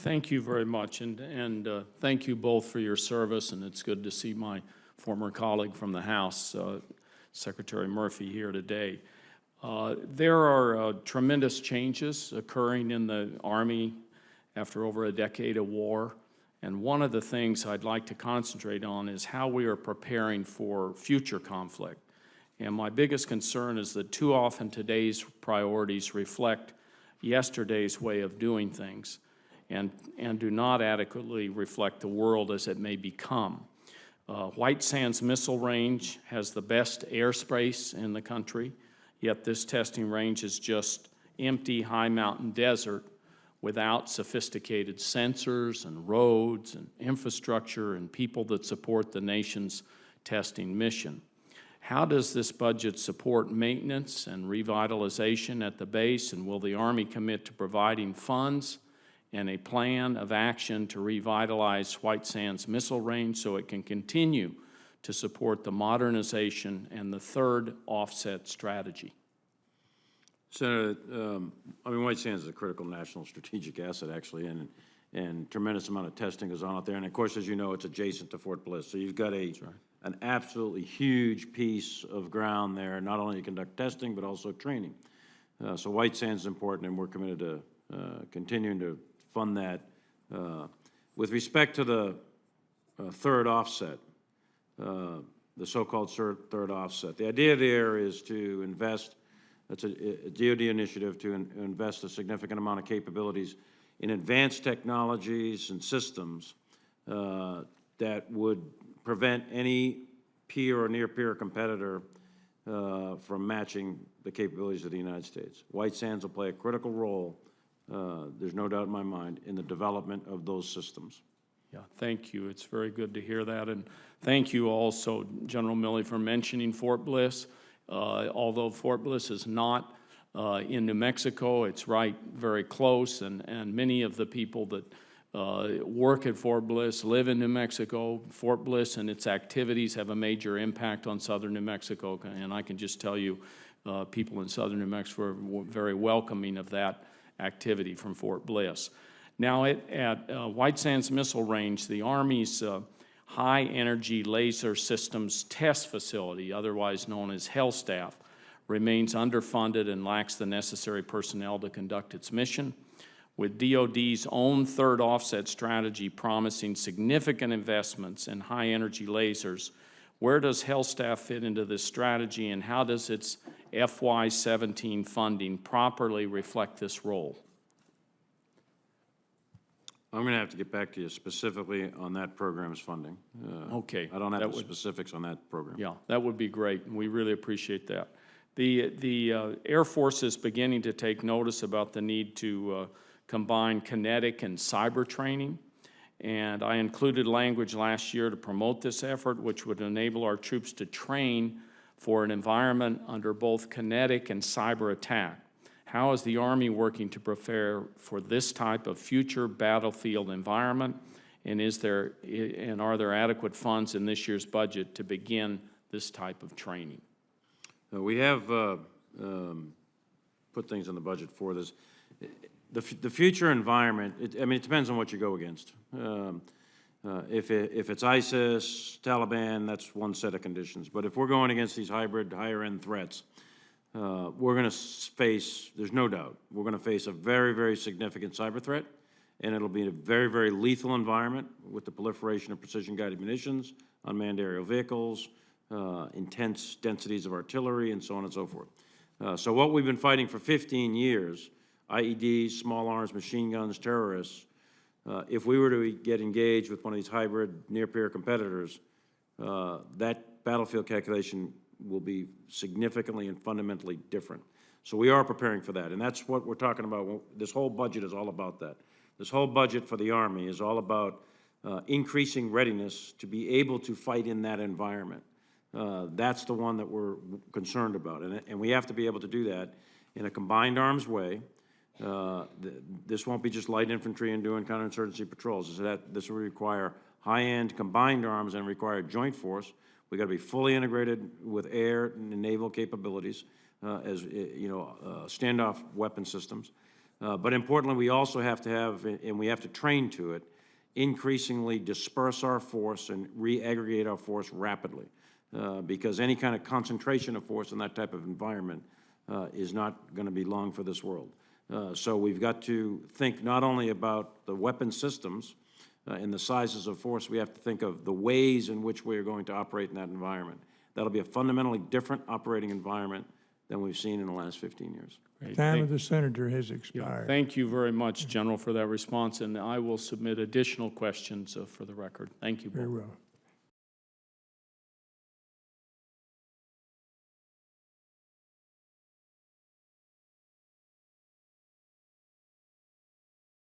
Thank you very much, and thank you both for your service, and it's good to see my former colleague from the House, Secretary Murphy, here today. There are tremendous changes occurring in the Army after over a decade of war, and one of the things I'd like to concentrate on is how we are preparing for future conflict. And my biggest concern is that too often today's priorities reflect yesterday's way of doing things and do not adequately reflect the world as it may become. White Sands Missile Range has the best airspace in the country, yet this testing range is just empty high mountain desert without sophisticated sensors and roads and infrastructure and people that support the nation's testing mission. How does this budget support maintenance and revitalization at the base, and will the Army commit to providing funds and a plan of action to revitalize White Sands Missile Range so it can continue to support the modernization and the third offset strategy? Senator, White Sands is a critical national strategic asset, actually, and tremendous amount of testing goes on out there. And of course, as you know, it's adjacent to Fort Bliss. So you've got an absolutely huge piece of ground there, not only to conduct testing, but also training. So White Sands is important, and we're committed to continuing to fund that. With respect to the third offset, the so-called third offset, the idea there is to invest. That's a DoD initiative to invest a significant amount of capabilities in advanced technologies and systems that would prevent any peer or near-peer competitor from matching the capabilities of the United States. White Sands will play a critical role, there's no doubt in my mind, in the development of those systems. Yeah, thank you. It's very good to hear that. And thank you also, General Milley, for mentioning Fort Bliss. Although Fort Bliss is not in New Mexico, it's right very close, and many of the people that work at Fort Bliss live in New Mexico. Fort Bliss and its activities have a major impact on southern New Mexico, and I can just tell you people in southern New Mexico are very welcoming of that activity from Fort Bliss. Now at White Sands Missile Range, the Army's High Energy Laser Systems Test Facility, otherwise known as HELSTAF, remains underfunded and lacks the necessary personnel to conduct its mission. With DoD's own third offset strategy promising significant investments in high-energy lasers, where does HELSTAF fit into this strategy, and how does its FY17 funding properly reflect this role? I'm going to have to get back to you specifically on that program's funding. Okay. I don't have the specifics on that program. Yeah, that would be great, and we really appreciate that. The Air Force is beginning to take notice about the need to combine kinetic and cyber training, and I included language last year to promote this effort, which would enable our troops to train for an environment under both kinetic and cyber attack. How is the Army working to prepare for this type of future battlefield environment, and are there adequate funds in this year's budget to begin this type of training? We have put things in the budget for this. The future environment, it depends on what you go against. If it's ISIS, Taliban, that's one set of conditions. But if we're going against these hybrid, higher-end threats, we're going to face, there's no doubt, we're going to face a very, very significant cyber threat, and it'll be a very, very lethal environment with the proliferation of precision-guided munitions, unmanned aerial vehicles, intense densities of artillery, and so on and so forth. So what we've been fighting for 15 years, IEDs, small arms, machine guns, terrorists, if we were to get engaged with one of these hybrid near-peer competitors, that battlefield calculation will be significantly and fundamentally different. So we are preparing for that, and that's what we're talking about. This whole budget is all about that. This whole budget for the Army is all about increasing readiness to be able to fight in that environment. That's the one that we're concerned about, and we have to be able to do that in a combined arms way. This won't be just light infantry and doing counterinsurgency patrols. This will require high-end combined arms and require joint force. We got to be fully integrated with air and naval capabilities, standoff weapon systems. But importantly, we also have to have, and we have to train to it, increasingly disperse our force and re-aggregate our force rapidly. Because any kind of concentration of force in that type of environment is not going to be long for this world. So we've got to think not only about the weapon systems and the sizes of force, we have to think of the ways in which we are going to operate in that environment. That'll be a fundamentally different operating environment than we've seen in the last 15 years. Great. Time of the senator has Yeah, expired. thank you very much, General, for that response, and I will submit additional questions for the record. Thank you both. Very well.